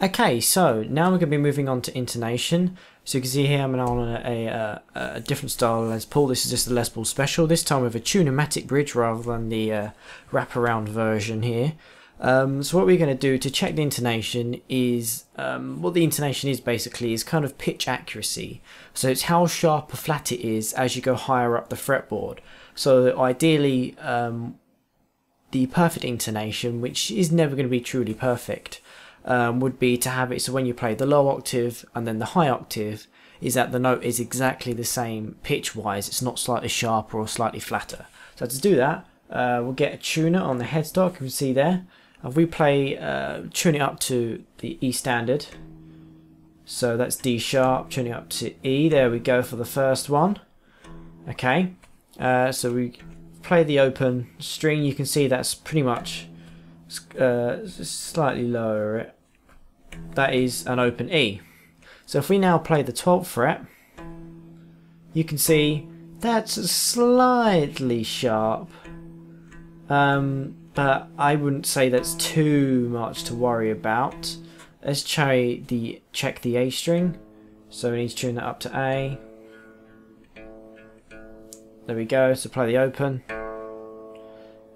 Okay, so now we're going to be moving on to intonation. So you can see here I'm on a different style Les Paul. This is just the Les Paul Special, this time with a Tune-o-matic bridge rather than the wraparound version here. So what we're going to do to check the intonation is, what the intonation is basically is kind of pitch accuracy. So it's how sharp or flat it is as you go higher up the fretboard. So ideally, the perfect intonation, which is never going to be truly perfect, would be to have it so when you play the low octave and then the high octave, is that the note is exactly the same pitch wise, it's not slightly sharper or slightly flatter. So to do that, we'll get a tuner on the headstock, you can see there. If we play, tune it up to the E standard, so that's D sharp, tune it up to E, there we go for the first one. Okay, so we play the open string, you can see that's pretty much slightly lower. That is an open E. So if we now play the 12th fret, you can see that's slightly sharp, but I wouldn't say that's too much to worry about. Let's check the A string. So we need to tune that up to A. There we go. So play the open,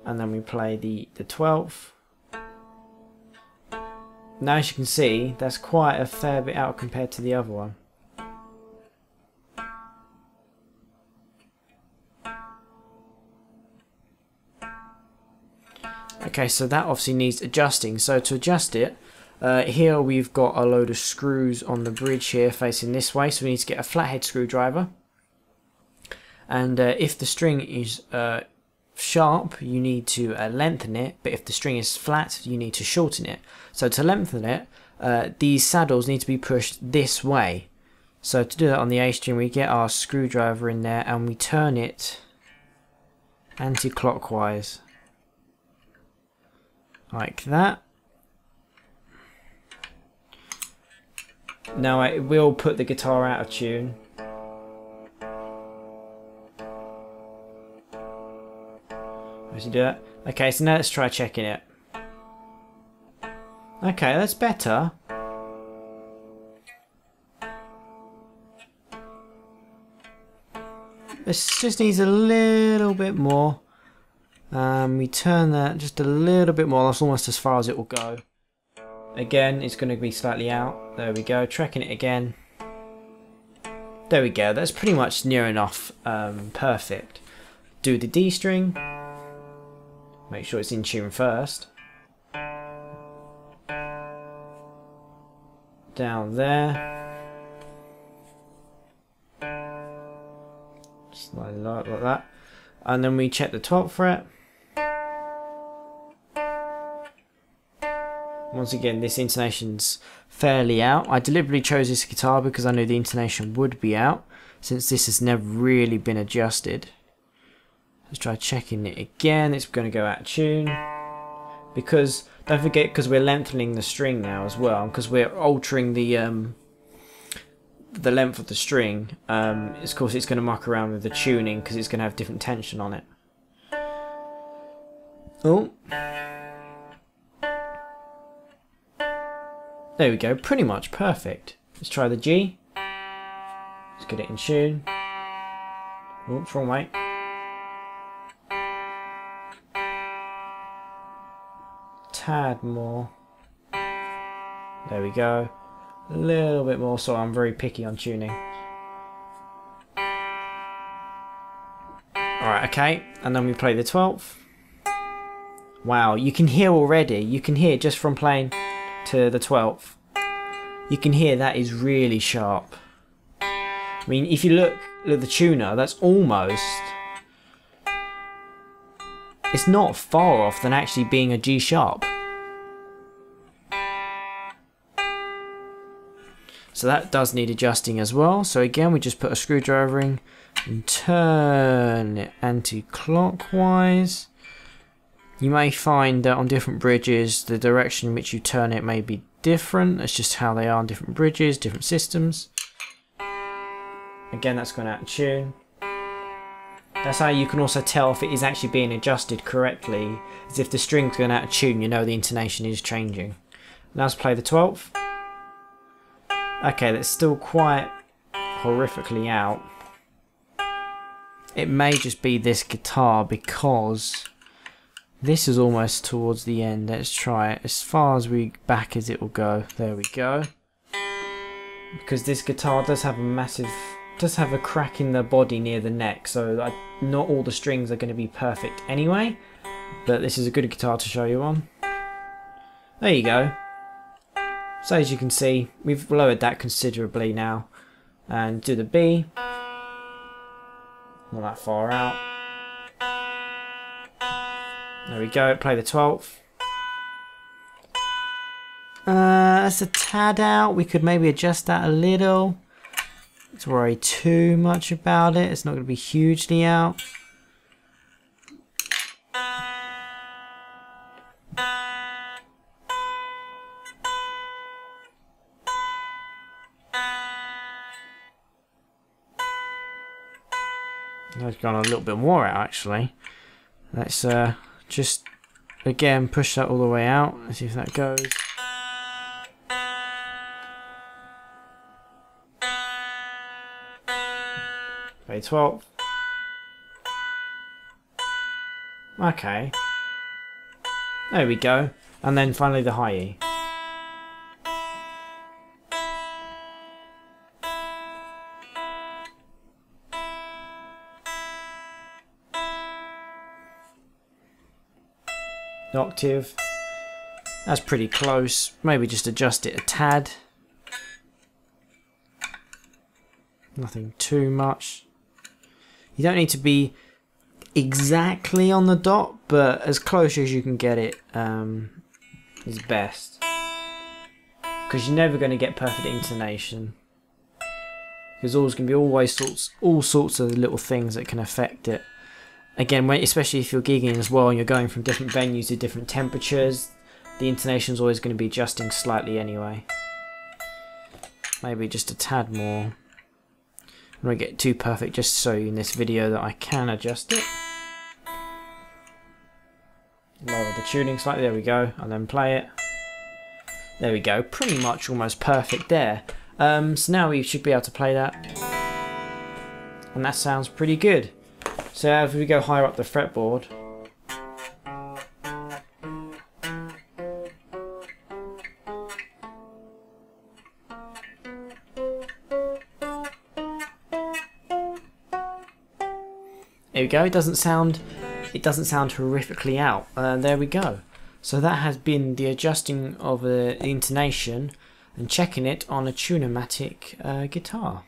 and then we play the 12th. Now as you can see, that's quite a fair bit out compared to the other one. Okay, so that obviously needs adjusting. So to adjust it, here we've got a load of screws on the bridge here facing this way, so we need to get a flathead screwdriver. And if the string is sharp, you need to lengthen it, but if the string is flat, you need to shorten it. So to lengthen it, these saddles need to be pushed this way. So to do that on the A string, we get our screwdriver in there and we turn it anti-clockwise, like that. Now it will put the guitar out of tune. As you do that. Okay, so now let's try checking it. Okay, that's better. This just needs a little bit more. We turn that just a little bit more. That's almost as far as it will go. Again, it's going to be slightly out. There we go. Tracking it again. There we go. That's pretty much near enough perfect. Do the D string. Make sure it's in tune first. Down there. Slightly like that. And then we check the 12th fret. Once again, this intonation's fairly out. I deliberately chose this guitar because I knew the intonation would be out, since this has never really been adjusted. Let's try checking it again. It's going to go out of tune. Because, don't forget, because we're lengthening the string now as well, because we're altering the length of the string, of course it's going to muck around with the tuning because it's going to have different tension on it. Oh. There we go, pretty much perfect. Let's try the G. Let's get it in tune. Oops, wrong way. Tad more. There we go. A little bit more, so I'm very picky on tuning. Alright, okay, and then we play the 12th. Wow, you can hear already, you can hear just from playing to the 12th. You can hear that is really sharp. I mean, if you look at the tuner, that's almost... It's not far off than actually being a G sharp. So that does need adjusting as well. So again, we just put a screwdriver in and turn it anti-clockwise. You may find that on different bridges, the direction in which you turn it may be different. That's just how they are on different bridges, different systems. Again, that's gone out of tune. That's how you can also tell if it is actually being adjusted correctly. Is if the string's going out of tune, you know the intonation is changing. Now let's play the 12th. Okay, that's still quite horrifically out. It may just be this guitar because this is almost towards the end. Let's try it as far as back as it will go. There we go. Because this guitar does have a crack in the body near the neck, so not all the strings are going to be perfect anyway. But this is a good guitar to show you on. There you go. So as you can see, we've lowered that considerably now. And do the B. Not that far out. There we go, play the 12th. That's a tad out. We could maybe adjust that a little. Don't worry too much about it. It's not going to be hugely out. I've gone a little bit more out actually. Let's just again push that all the way out. Let's see if that goes. Play 12. Okay. There we go. And then finally the high E. The octave. That's pretty close. Maybe just adjust it a tad. Nothing too much. You don't need to be exactly on the dot, but as close as you can get it is best. Because you're never going to get perfect intonation. Because there's going to be all sorts of little things that can affect it. Again, especially if you're gigging as well and you're going from different venues to different temperatures, the intonation is always going to be adjusting slightly anyway. Maybe just a tad more. I'm going to get too perfect just to show you in this video that I can adjust it. Lower the tuning slightly, there we go, and then play it. There we go, pretty much almost perfect there. So now we should be able to play that. And that sounds pretty good. So as we go higher up the fretboard, there we go. It doesn't sound horrifically out. There we go. So that has been the adjusting of the intonation and checking it on a Tune-o-matic guitar.